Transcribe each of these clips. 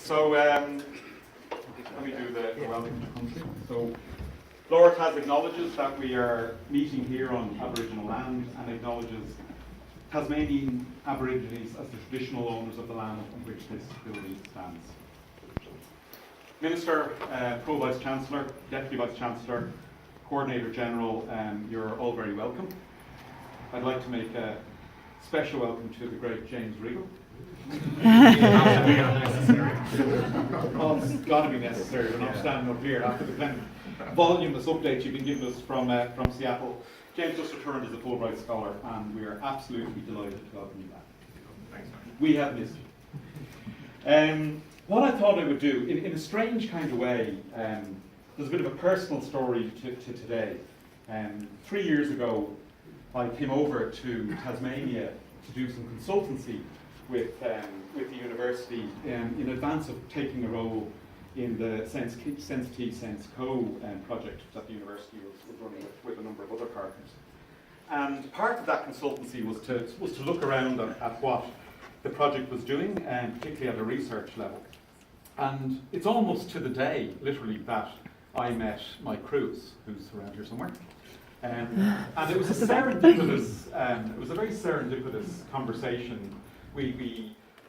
So let me do the welcome to country. So LoRaTAS acknowledges that we are meeting here on Aboriginal land and acknowledges Tasmanian Aborigines as the traditional owners of the land on which this building stands. Minister, Pro Vice Chancellor, Deputy Vice Chancellor, Coordinator General, you're all very welcome. I'd like to make a special welcome to the great James Regal. Oh, it's got to be necessary. We're not standing up here after the kind of voluminous updates you've been giving us from Seattle. James just returned as a Fulbright Scholar, and we are absolutely delighted to welcome you back. Thanks, man. We have missed you. What I thought I would do, in a strange kind of way, there's a bit of a personal story to today. 3 years ago, I came over to Tasmania to do some consultancy with the university in advance of taking a role in the Sense-T, Sense-Co project that the university was running with a number of other partners. And part of that consultancy was to look around at what the project was doing, particularly at a research level. And it's almost to the day, literally, that I met Mike Cruz, who's around here somewhere. And it was a serendipitous, it was a very serendipitous conversation.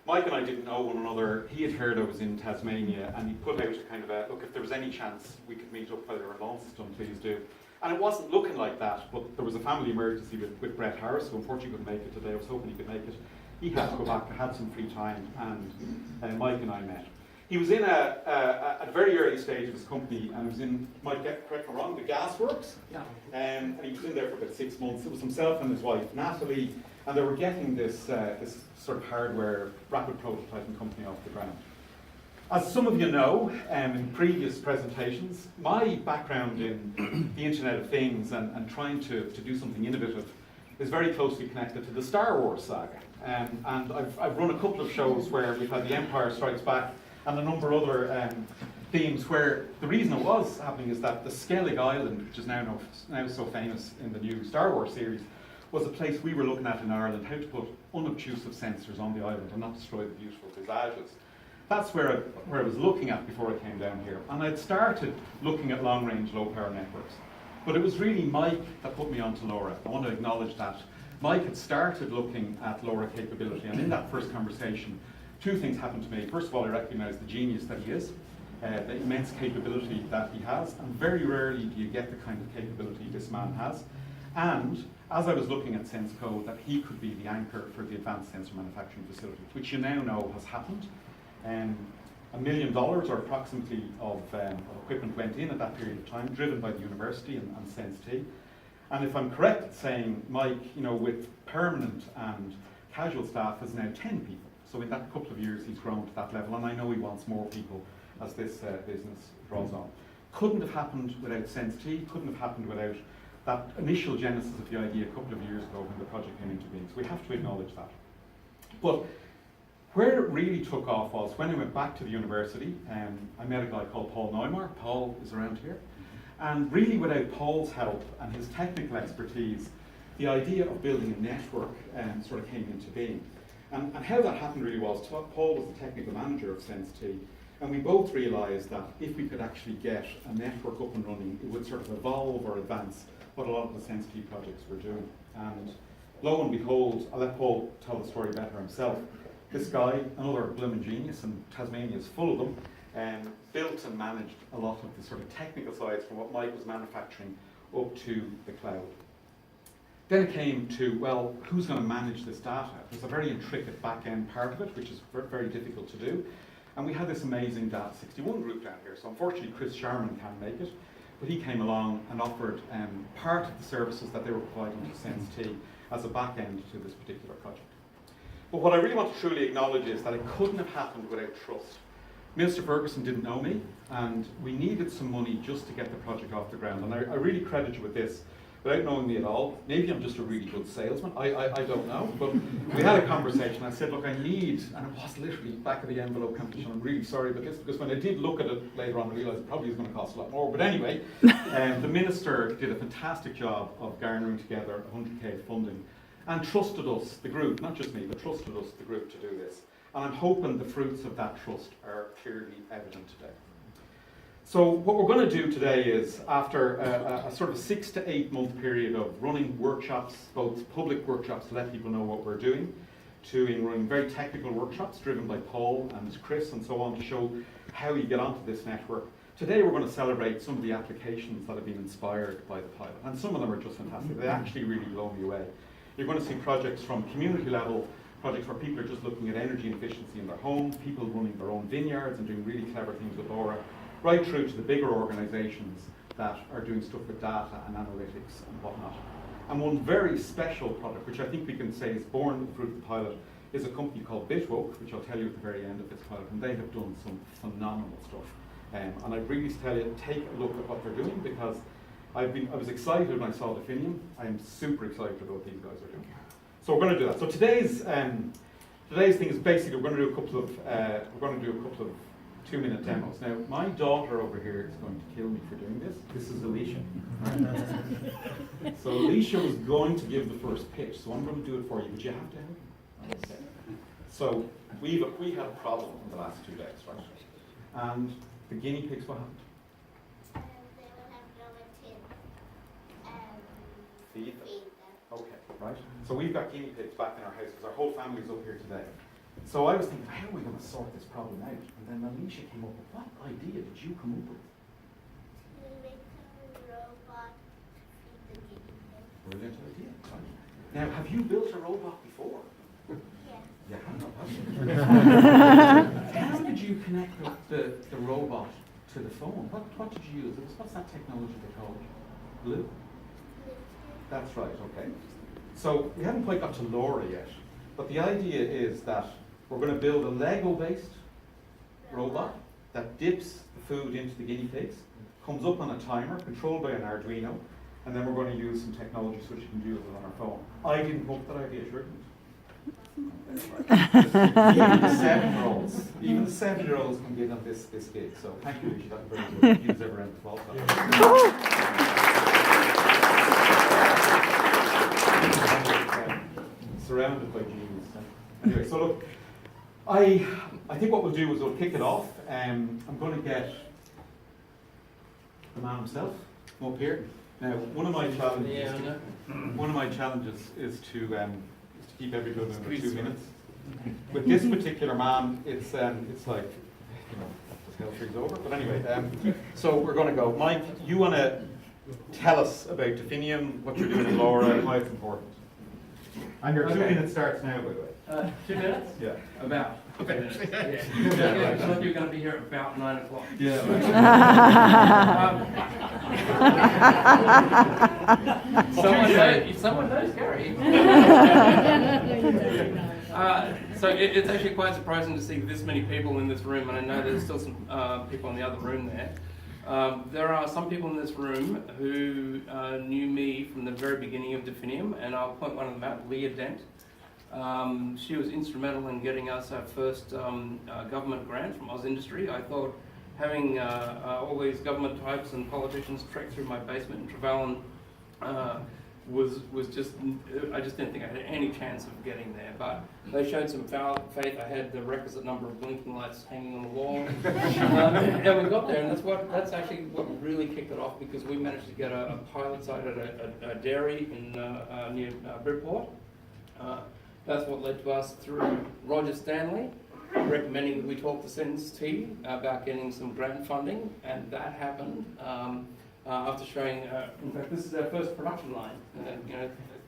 Mike and I didn't know one another. He had heard I was in Tasmania, and he put out a kind of a, look, if there was any chance we could meet up by the Renault system, please do. And it wasn't looking like that, but there was a family emergency with Brett Harris, who unfortunately couldn't make it today. I was hoping he could make it. He had to go back, I had some free time, and Mike and I met. He was in a very early stage of his company, and he was in, Mike, correct me if I'm wrong, the gas works. Yeah. And he was in there for about 6 months. It was himself and his wife, Natalie, and they were getting this sort of hardware, rapid prototyping company off the ground. As some of you know, in previous presentations, my background in the Internet of Things and trying to do something innovative is very closely connected to the Star Wars saga. And I've run a couple of shows where we've had The Empire Strikes Back and a number of other themes where the reason it was happening is that the Skellig Island, which is now so famous in the new Star Wars series, was a place we were looking at in Ireland, how to put unobtrusive sensors on the island and not destroy the beautiful visages. That's where I was looking at before I came down here. And I'd started looking at long-range, low-power networks. But it was really Mike that put me onto LoRa. I want to acknowledge that. Mike had started looking at LoRa capability, and in that first conversation, two things happened to me. First of all, I recognized the genius that he is, the immense capability that he has, and very rarely do you get the kind of capability this man has. And as I was looking at Sense-Co, that he could be the anchor for the advanced sensor manufacturing facility, which you now know has happened. $1 million or approximately of equipment went in at that period of time, driven by the university and Sense-T. And if I'm correct in saying, Mike, with permanent and casual staff is now 10 people. So in that couple of years, he's grown to that level, and I know he wants more people as this business draws on. Couldn't have happened without Sense-T, couldn't have happened without that initial genesis of the idea a couple of years ago when the project came into being. So we have to acknowledge that. But where it really took off was when I went back to the university, I met a guy called Paul Neumar. Paul is around here. And really without Paul's help and his technical expertise, the idea of building a network sort of came into being. And how that happened really was, Paul was the technical manager of Sense-T, and we both realised that if we could actually get a network up and running, it would sort of evolve or advance what a lot of the Sense-T projects were doing. And lo and behold, I'll let Paul tell the story better himself. This guy, another blooming genius, and Tasmania is full of them, built and managed a lot of the sort of technical sides from what Mike was manufacturing up to the cloud. Then it came to, well, who's going to manage this data? There's a very intricate back-end part of it, which is very difficult to do. And we had this amazing Data 61 group down here. So unfortunately, Chris Sharman can't make it, but he came along and offered part of the services that they were providing to Sense-T as a back-end to this particular project. But what I really want to truly acknowledge is that it couldn't have happened without trust. Minister Ferguson didn't know me, and we needed some money just to get the project off the ground. And I really credit you with this. Without knowing me at all, maybe I'm just a really good salesman, I don't know, but we had a conversation. I said, look, I need, and it was literally back of the envelope competition, I'm really sorry about this, because when I did look at it later on, I realised it probably was going to cost a lot more. But anyway, the minister did a fantastic job of garnering together 100k funding and trusted us, the group, not just me, but trusted us, the group, to do this. And I'm hoping the fruits of that trust are clearly evident today. So what we're going to do today is, after a sort of 6 to 8 month period of running workshops, both public workshops to let people know what we're doing, to in running very technical workshops driven by Paul and Chris and so on to show how you get onto this network. Today we're going to celebrate some of the applications that have been inspired by the pilot, and some of them are just fantastic. They actually really blow me away. You're going to see projects from community level, projects where people are just looking at energy efficiency in their home, people running their own vineyards and doing really clever things with LoRa, right through to the bigger organisations that are doing stuff with data and analytics and whatnot. And one very special product, which I think we can say is born through the pilot, is a company called Pt1, which I'll tell you at the very end of this pilot, and they have done some phenomenal stuff. And I'd really tell you, take a look at what they're doing, because I was excited when I saw Definium. I'm super excited about what these guys are doing. So we're going to do that. So today's thing is basically we're going to do a couple of 2-minute demos. Now, my daughter over here is going to kill me for doing this. This is Alicia. Right? So Alicia was going to give the first pitch, so I'm going to do it for you, but you have to help me. Okay. So we had a problem in the last 2 days, right? And the guinea pigs, what happened? They will have gelatin. Feed them. Okay, right. So we've got guinea pigs back in our house because our whole family's up here today. So I was thinking, how are we going to sort this problem out? And then Alicia came up with, what idea did you come up with? To make a robot to feed the guinea pig. Brilliant idea, right? Now, have you built a robot before? Yes. You have. How did you connect the robot to the phone? What did you use? What's that technology they call it? Blue? That's right, okay. So we haven't quite got to LoRa yet, but the idea is that we're going to build a Lego-based robot that dips the food into the guinea pigs, comes up on a timer controlled by an Arduino, and then we're going to use some technology so you can do it on our phone. I didn't come up with that idea, sure didn't. Even the 7-year-olds can get on this gig. So thank you, Richie. That's very good. He was ever in the 12th. Surrounded by genius. Anyway, so look, I think what we'll do is we'll kick it off. I'm going to get the man himself up here. Now, one of my challenges is to keep everybody under 2 minutes. With this particular man, it's like, just hell freeze over. But anyway, so we're going to go. Mike, you want to tell us about Definium, what you're doing with LoRa, and why it's important. And your 2 minutes starts now, by the way. 2 minutes? Yeah. About 2 minutes. Yeah. I thought you were going to be here at about 9 o'clock. Yeah. Someone knows Gary. So it's actually quite surprising to see this many people in this room, and I know there's still some people in the other room there. There are some people in this room who knew me from the very beginning of Definium, and I'll point one of them out, Leah Dent. She was instrumental in getting us our first government grant from Oz Industry. I thought having all these government types and politicians trek through my basement in Trevellyn was just, I just didn't think I had any chance of getting there, but they showed some faith. I had the requisite number of blinking lights hanging on the wall, and we got there, and that's actually what really kicked it off, because we managed to get a pilot site at a dairy in near Bridport. That's what led to us through Roger Stanley recommending that we talk to Sense T about getting some grant funding, and that happened. After showing, in fact, this is our first production line.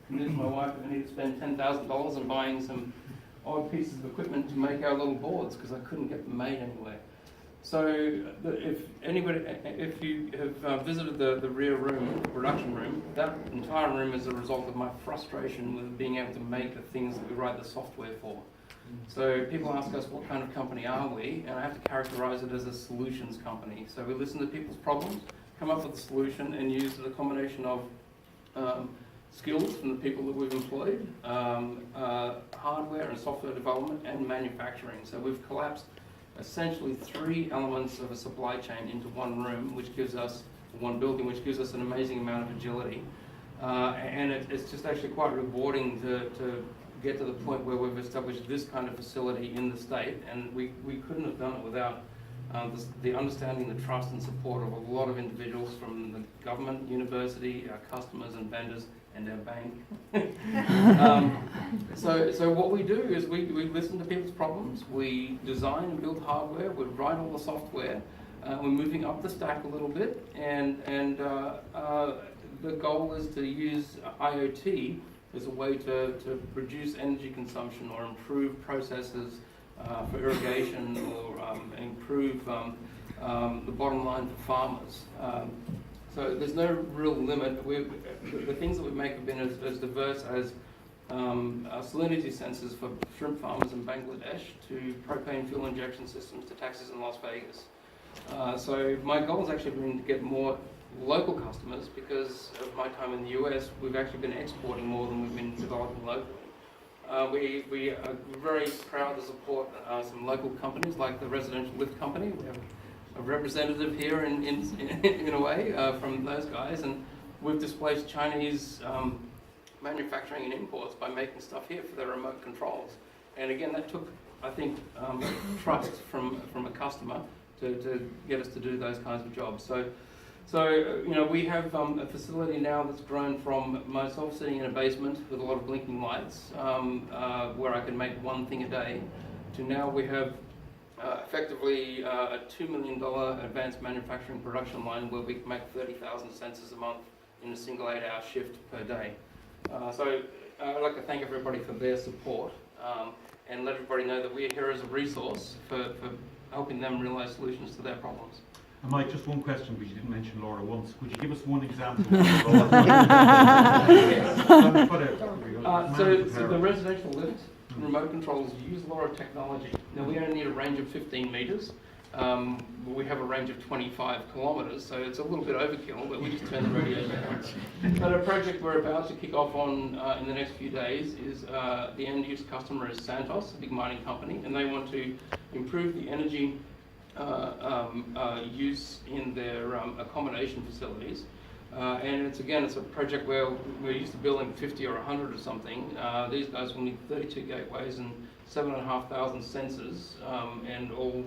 Convinced my wife that we need to spend $10,000 on buying some odd pieces of equipment to make our little boards, because I couldn't get them made anywhere. So, if you have visited the rear room, the production room, that entire room is a result of my frustration with being able to make the things that we write the software for. So people ask us, what kind of company are we? And I have to characterize it as a solutions company. So we listen to people's problems, come up with a solution, and use the combination of skills from the people that we've employed, hardware and software development, and manufacturing. So we've collapsed essentially 3 elements of a supply chain into one room, which gives us one building, which gives us an amazing amount of agility. And it's just actually quite rewarding to get to the point where we've established this kind of facility in the state, and we couldn't have done it without the understanding, the trust and support of a lot of individuals from the government, university, our customers and vendors, and our bank. So what we do is we listen to people's problems, we design and build hardware, we write all the software, we're moving up the stack a little bit, and the goal is to use IoT as a way to reduce energy consumption or improve processes for irrigation or improve the bottom line for farmers. So there's no real limit. The things that we make have been as diverse as salinity sensors for shrimp farmers in Bangladesh to propane fuel injection systems to taxis in Las Vegas. So my goal has actually been to get more local customers because of my time in the US, we've actually been exporting more than we've been developing locally. We are very proud to support some local companies like the residential lift company. We have a representative here in a way from those guys, and we've displaced Chinese manufacturing and imports by making stuff here for their remote controls. And again, that took, I think, trust from a customer to get us to do those kinds of jobs. So you know, we have a facility now that's grown from myself sitting in a basement with a lot of blinking lights, where I can make one thing a day, to now we have effectively a $2 million advanced manufacturing production line where we can make 30,000 sensors a month in a single 8-hour shift per day. So I'd like to thank everybody for their support and let everybody know that we're here as a resource for helping them realize solutions to their problems. And Mike, just one question, because you didn't mention LoRa once. Could you give us one example? So the residential lift remote controls use LoRa technology. Now we only need a range of 15 meters. We have a range of 25 kilometers, so it's a little bit overkill, but we just turn the radiation on. But a project we're about to kick off on in the next few days is the end use customer is Santos, a big mining company, and they want to improve the energy use in their accommodation facilities. And it's a project where we're used to building 50 or 100 or something. These guys will need 32 gateways and 7,500 sensors, and all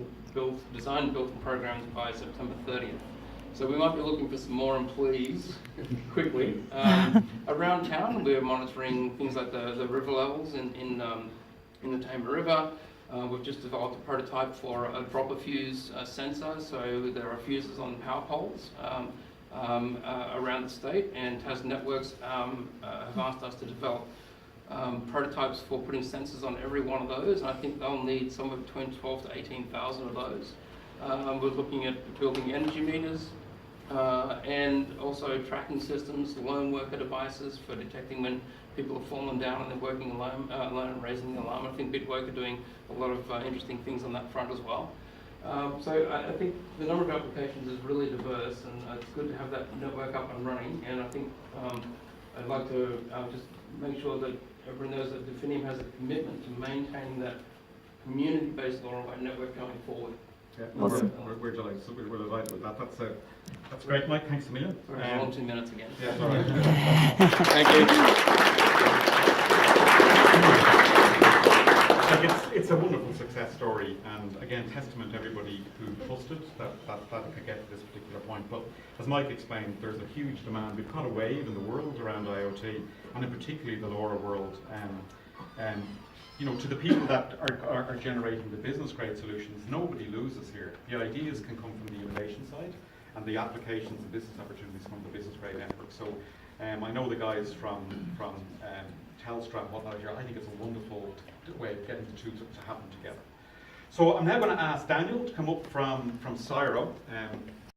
designed, built, and programmed by September 30th. So we might be looking for some more employees quickly. Around town, we're monitoring things like the river levels in the Tama River. We've just developed a prototype for a dropper fuse sensor. So there are fuses on power poles around the state, and TAS Networks have asked us to develop prototypes for putting sensors on every one of those, and I think they'll need somewhere between 12 to 18,000 of those. We're looking at building energy meters and also tracking systems, lone worker devices for detecting when people have fallen down and they're working alone and raising the alarm. I think Bitwork are doing a lot of interesting things on that front as well. So I think the number of applications is really diverse, and it's good to have that network up and running. And I think I'd like to just make sure that everyone knows that Definium has a commitment to maintaining that community-based LoRaWAN network going forward. Yeah, we're delighted. So we're delighted with that. That's great, Mike. Thanks a million. Sorry, I'm on 2 minutes again. Yeah, all right. Thank you. It's a wonderful success story, and again, testament to everybody who trusted that could get to this particular point. But as Mike explained, there's a huge demand. We've got a wave in the world around IoT, and in particularly the LoRa world. You know, to the people that are generating the business-grade solutions, nobody loses here. The ideas can come from the innovation side, and the applications and business opportunities come from the business-grade network. So I know the guys from Telstra and whatnot here. I think it's a wonderful way of getting the two to happen together. So I'm now going to ask Daniel to come up from Cyro.